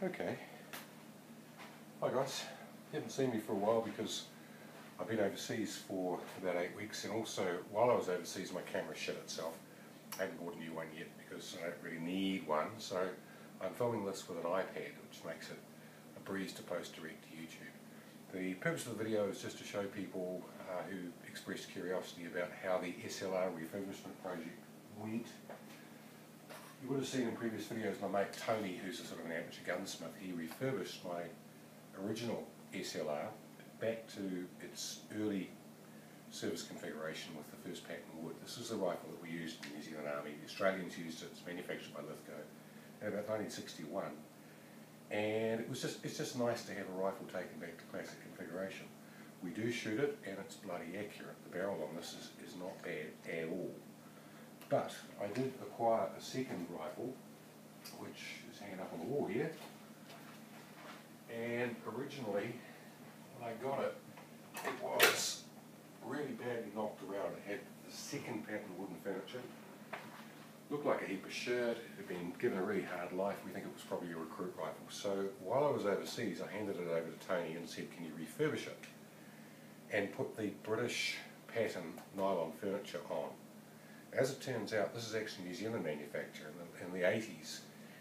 Okay. Hi guys. You haven't seen me for a while because I've been overseas for about 8 weeks, and also while I was overseas my camera shit itself. I haven't bought a new one yet because I don't really need one, so I'm filming this with an iPad, which makes it a breeze to post direct to YouTube. The purpose of the video is just to show people who expressed curiosity about how the SLR refurbishment project went. You would have seen in previous videos my mate Tony, who's a sort of an amateur gunsmith, he refurbished my original SLR back to its early service configuration with the first pattern wood. This is the rifle that we used in the New Zealand Army. The Australians used it. It's manufactured by Lithgow in about 1961, and it's just nice to have a rifle taken back to classic configuration. We do shoot it and it's bloody accurate. The barrel on this is not bad at all. But I did acquire a second rifle, which is hanging up on the wall here. And originally, when I got it, it was really badly knocked around. It had the second pattern wooden furniture. Looked like a heap of shit. It had been given a really hard life. We think it was probably a recruit rifle. So while I was overseas, I handed it over to Tony and said, can you refurbish it? And put the British pattern nylon furniture on. As it turns out, this is actually New Zealand manufacture. In the 80s,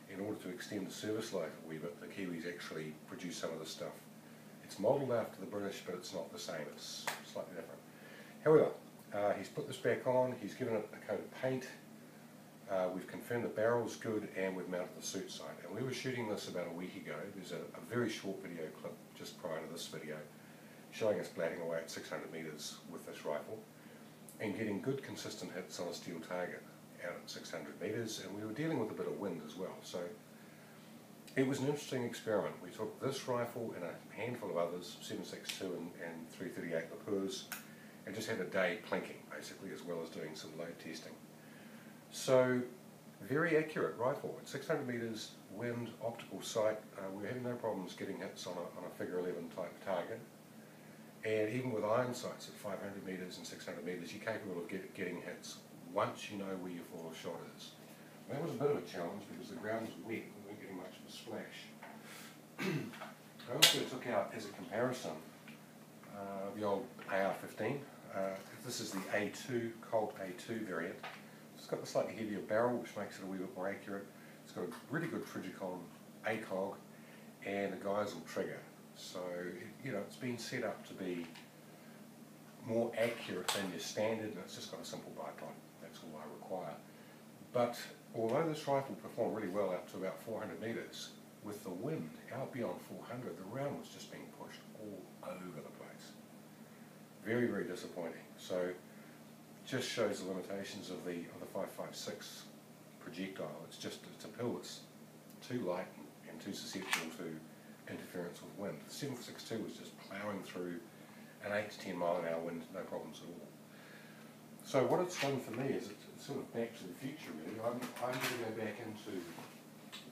in order to extend the service life a wee bit, the Kiwis actually produced some of this stuff. It's modelled after the British, but it's not the same. It's slightly different. However, he's put this back on, he's given it a coat of paint, we've confirmed the barrel's good, and we've mounted the suit sight. And we were shooting this about a week ago. There's a very short video clip just prior to this video showing us blatting away at 600 metres with this rifle and getting good consistent hits on a steel target out at 600 metres, and we were dealing with a bit of wind as well. So it was an interesting experiment. We took this rifle and a handful of others, 7.62 and 338 Lapurs, and just had a day plinking basically, as well as doing some load testing. So very accurate rifle at 600 metres, wind, optical sight. We were having no problems getting hits on a figure 11 type target. And even with iron sights at 500 metres and 600 metres, you're capable of getting hits once you know where your fall of shot is. That was a bit of a challenge because the ground was wet and we weren't getting much of a splash. I also took out, as a comparison, the old AR-15. This is the A2, Colt A2 variant. It's got the slightly heavier barrel, which makes it a wee bit more accurate. It's got a really good Trigicon ACOG and a Geisel trigger. So, it's been set up to be more accurate than your standard, and it's just got a simple bipod. That's all I require. But although this rifle performed really well out to about 400 metres, with the wind out beyond 400, the round was just being pushed all over the place. Very, very disappointing. So, just shows the limitations of the 5.56 projectile. It's a pill that's too light and too susceptible to interference with wind. The 7.62 was just ploughing through an 8 to 10 mile an hour wind, no problems at all. So what it's done for me is it's sort of back to the future really. I'm going to go back into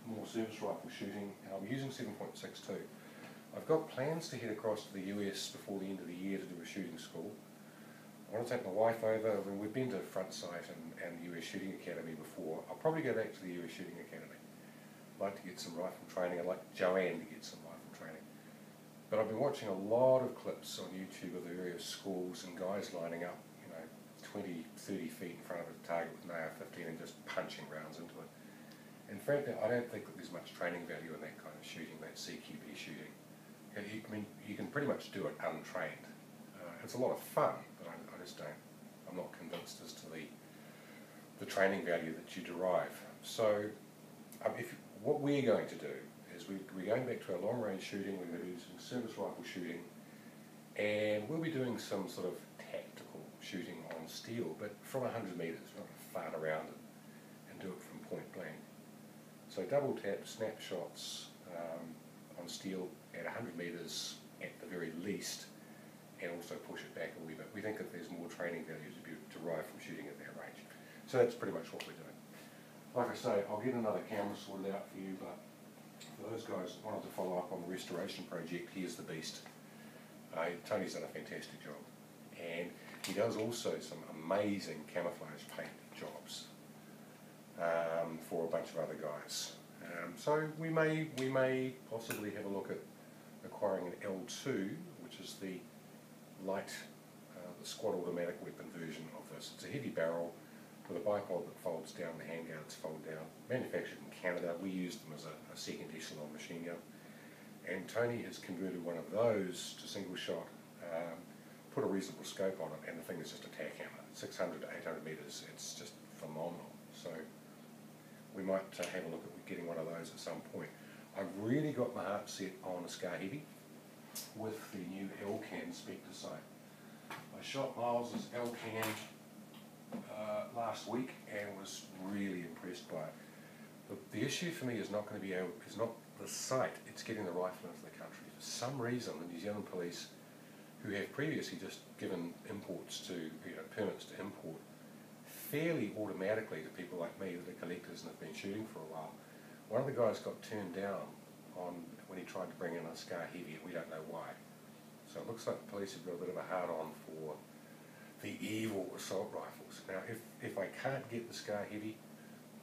more service rifle shooting, and I'm using 7.62. I've got plans to head across to the US before the end of the year to do a shooting school. I want to take my wife over. I mean, we've been to Front Sight and the US Shooting Academy before. I'll probably go back to the US Shooting Academy. I'd like to get some rifle training. I'd like Joanne to get some rifle training. But I've been watching a lot of clips on YouTube of the various schools and guys lining up, 20, 30 feet in front of a target with an AR-15 and just punching rounds into it. And frankly, I don't think that there's much training value in that kind of shooting, that CQB shooting. I mean, you can pretty much do it untrained. It's a lot of fun, but I just don't, I'm not convinced as to the training value that you derive. So, what we're going to do is we're going back to our long range shooting, we're going to do some service rifle shooting, and we'll be doing some sort of tactical shooting on steel, but from 100 metres. We're not going to fart around it and do it from point blank. So double tap, snapshots on steel at 100 metres at the very least, and also push it back a wee bit. We think that there's more training value to be derived from shooting at that range. So that's pretty much what we're doing. Like I say, I'll get another camera sorted out for you, but for those guys that wanted to follow up on the restoration project, here's the beast. Tony's done a fantastic job. And he does also some amazing camouflage paint jobs for a bunch of other guys. So we may possibly have a look at acquiring an L2, which is the light, the squad automatic weapon version of this. It's a heavy barrel with a bipod that folds down, the handguards fold down. Manufactured in Canada. We use them as a second echelon machine gun. And Tony has converted one of those to single shot, put a reasonable scope on it, and the thing is just a tack hammer. 600 to 800 metres, it's just phenomenal. So we might have a look at getting one of those at some point. I've really got my heart set on a Scar Heavy with the new L-Can Spectre sight. I shot Miles's L-Can last week and was really impressed by it. The issue for me is not going to be is not the sight, it's getting the rifle into the country. For some reason, the New Zealand police, who have previously just given imports to, permits to import fairly automatically to people like me that are collectors and have been shooting for a while. One of the guys got turned down when he tried to bring in a Scar Heavy, and we don't know why. So it looks like the police have got a bit of a hard-on for the evil assault rifles. Now, if I can't get the Scar Heavy,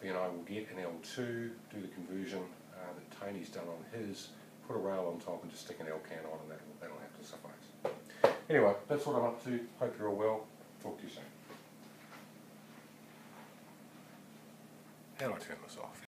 then I will get an L2, do the conversion that Tony's done on his, put a rail on top and just stick an L-Can on, and that'll have to suffice. Anyway, that's what I'm up to. Hope you're all well. Talk to you soon. How do I turn this off?